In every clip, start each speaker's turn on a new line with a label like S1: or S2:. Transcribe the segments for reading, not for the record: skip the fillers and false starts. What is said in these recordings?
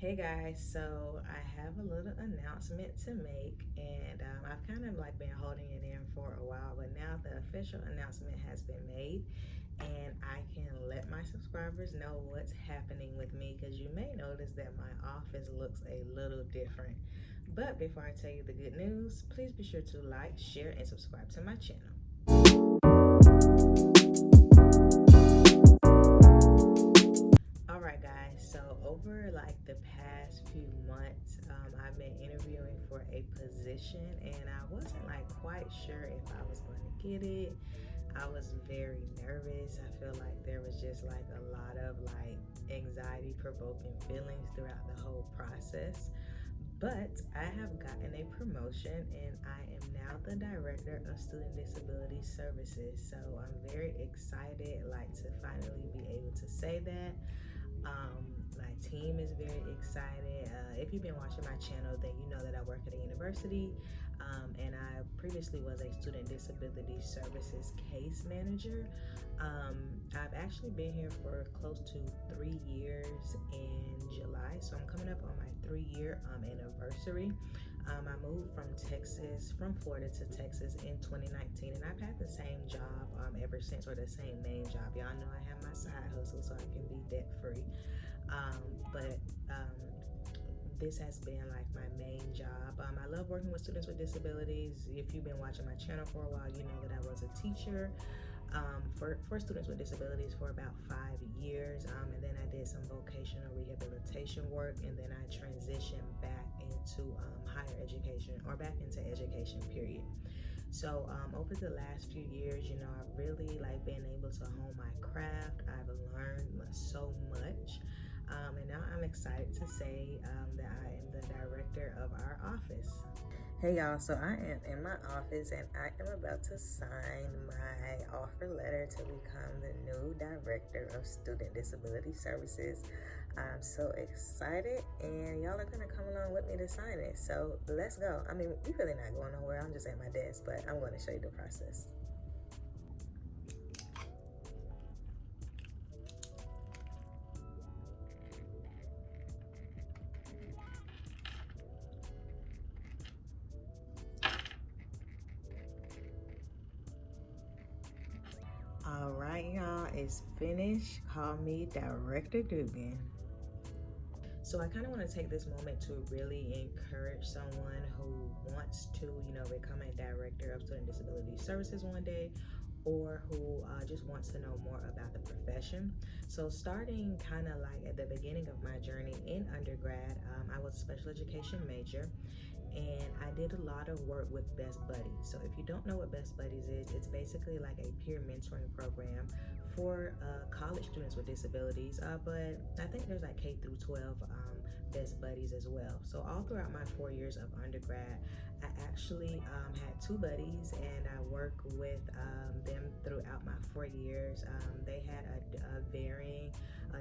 S1: Hey guys, so I have a little announcement to make, and I've kind of like been holding it in for a while, but now the official announcement has been made, and I can let my subscribers know what's happening with me because you may notice that my office looks a little different. But before I tell you the good news, please be sure to like, share, and subscribe to my channel. All right, guys. So over like the past few months, I've been interviewing for a position, and I wasn't like quite sure if I was going to get it. I was very nervous. I feel like there was just like a lot of like anxiety provoking feelings throughout the whole process. But I have gotten a promotion and I am now the director of student disability services. So I'm very excited like to finally be able to say that. My team is very excited. If you've been watching my channel, then you know that I work at a university, and I previously was a student disability services case manager. I've actually been here for close to 3 years in July, so I'm coming up on my 3 year anniversary. I moved from Florida to Texas in 2019, and I've had the same job ever since, or the same main job. Y'all know I have my side hustle so I can be debt free. But this has been like my main job. I love working with students with disabilities. If you've been watching my channel for a while, you know that I was a teacher for students with disabilities for about 5 years. And then I did some vocational rehabilitation work, and then I transitioned back into higher education, or back into education, period. So over the last few years, I've really like been able to hone my craft. I've learned so much. And now I'm excited to say that I am the director of our office. Hey y'all, so I am in my office and I am about to sign my offer letter to become the new director of student disability services. I'm so excited, and y'all are gonna come along with me to sign it. So let's go. I mean, we're really not going nowhere. I'm just at my desk, but I'm going to show you the process. All right, y'all, it's finished. Call me Director Dugan. So I kind of want to take this moment to really encourage someone who wants to, become a director of student disability services one day, or who just wants to know more about the profession. So starting kind of like at the beginning of my journey in undergrad, I was a special education major, and I did a lot of work with Best Buddies. So if you don't know what Best Buddies is, it's basically like a peer mentoring program for college students with disabilities. But I think there's like K through 12 Best Buddies as well. So all throughout my 4 years of undergrad, I actually had two buddies, and I worked with them throughout my 4 years. They had a varying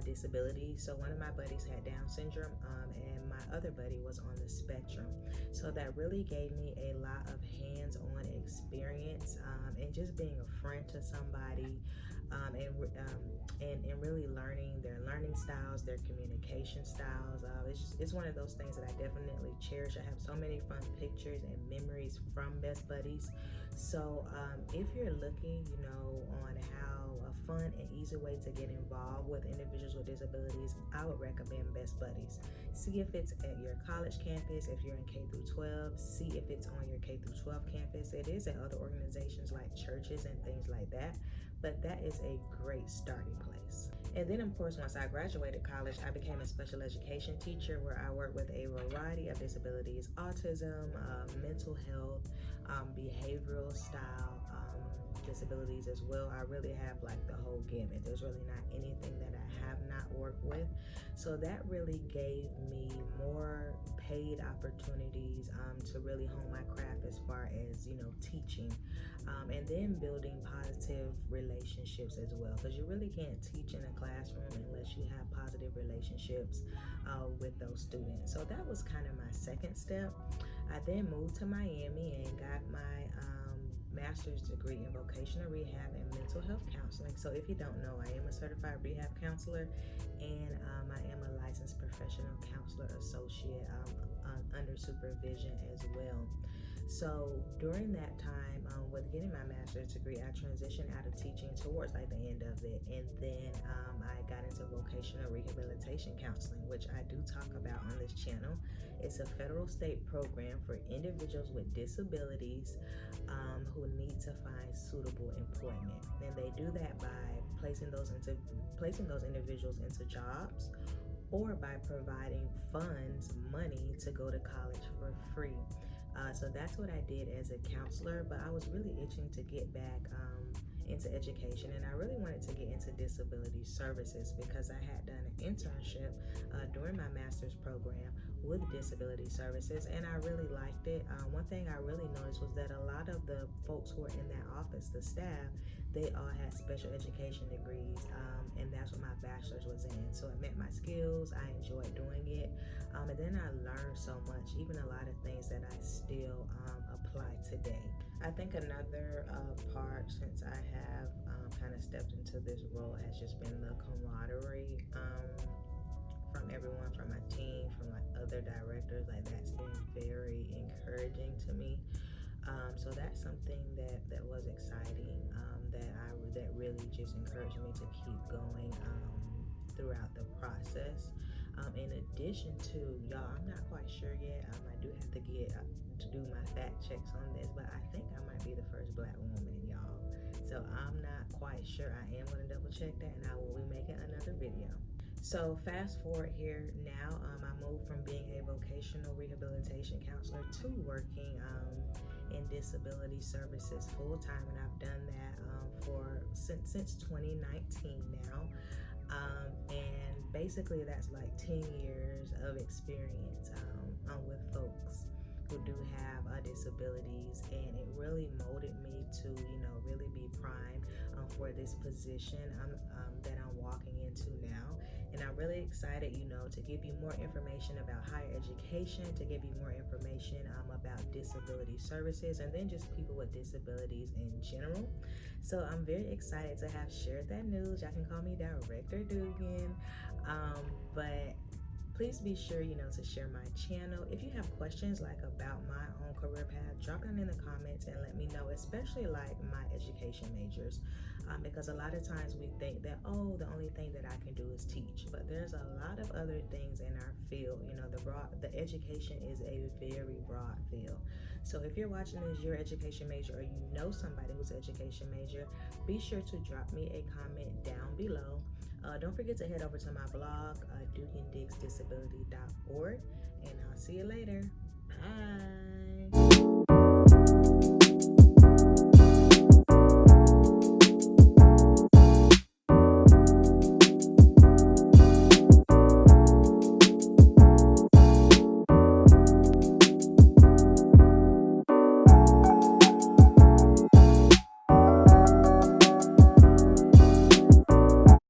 S1: disability. So one of my buddies had Down syndrome, and my other buddy was on the spectrum. So that really gave me a lot of hands-on experience, and just being a friend to somebody, and really learning their learning styles, their communication styles. It's one of those things that I definitely cherish. I have so many fun pictures and memories from Best Buddies. So if you're looking, on how a fun and easy way to get involved with individuals with disabilities, I would recommend Best Buddies. See if it's at your college campus. If you're in K through 12, see if it's on your K through 12 campus. It is at other organizations like churches and things like that, but that is a great starting place. And then, of course, once I graduated college, I became a special education teacher, where I work with a variety of disabilities: autism, mental health, behavioral style disabilities as well. I really have like the whole gamut. There's really not anything that I have not worked with. So that really gave me more paid opportunities to really hone my craft as far as, teaching, and then building positive relationships as well, because you really can't teach in a classroom unless you have positive relationships with those students. So that was kind of my second step. I then moved to Miami and got my master's degree in vocational rehab and mental health counseling. So if you don't know, I am a certified rehab counselor, and I am a licensed professional counselor associate under supervision as well. So during that time, with getting my master's degree, I transitioned out of teaching towards like the end of it, and then I got into vocational rehabilitation counseling, which I do talk about on this channel. It's a federal state program for individuals with disabilities who need to find suitable employment, and they do that by placing those individuals into jobs, or by providing funds, money to go to college for free. So that's what I did as a counselor, but I was really itching to get back into education, and I really wanted to get into disability services because I had done an internship during my master's program with disability services, and I really liked it. One thing I really noticed was that a lot of the folks who were in that office, the staff, they all had special education degrees, and that's what my bachelor's was in. So it met my skills. I enjoyed doing it, and then I learned so much, even a lot of things that I still apply today. I think another part, since I have kind of stepped into this role, has just been the camaraderie from everyone, from my team, from like other directors. Like, that's been very encouraging to me. So that's something that was exciting, that really just encouraged me to keep going throughout the process. In addition to, y'all, I'm not quite sure yet. I do have to do my fact checks on this, but I think I might be the first Black woman, y'all. So I'm not quite sure. I am going to double check that, and I will be making another video. So fast forward here now, I moved from being a vocational rehabilitation counselor to working in disability services full time, and I've done that since 2019 now. And basically that's like 10 years of experience with folks who do have disabilities, and it really molded me to, really be primed for this position that I'm walking into now. And I'm really excited, to give you more information about higher education, to give you more information about disability services, and then just people with disabilities in general. So I'm very excited to have shared that news. Y'all can call me Director Dugan. But please be sure, to share my channel. If you have questions like about my own career path, drop them in the comments and let me know, especially like my education majors. Because a lot of times we think that, oh, the only thing that I can do is teach, but there's a lot of other things in our field. The education is a very broad field. So if you're watching this, your education major, or you know somebody who's an education major, be sure to drop me a comment down below. Don't forget to head over to my blog, DuganDigsDisability.org, and I'll see you later. Bye.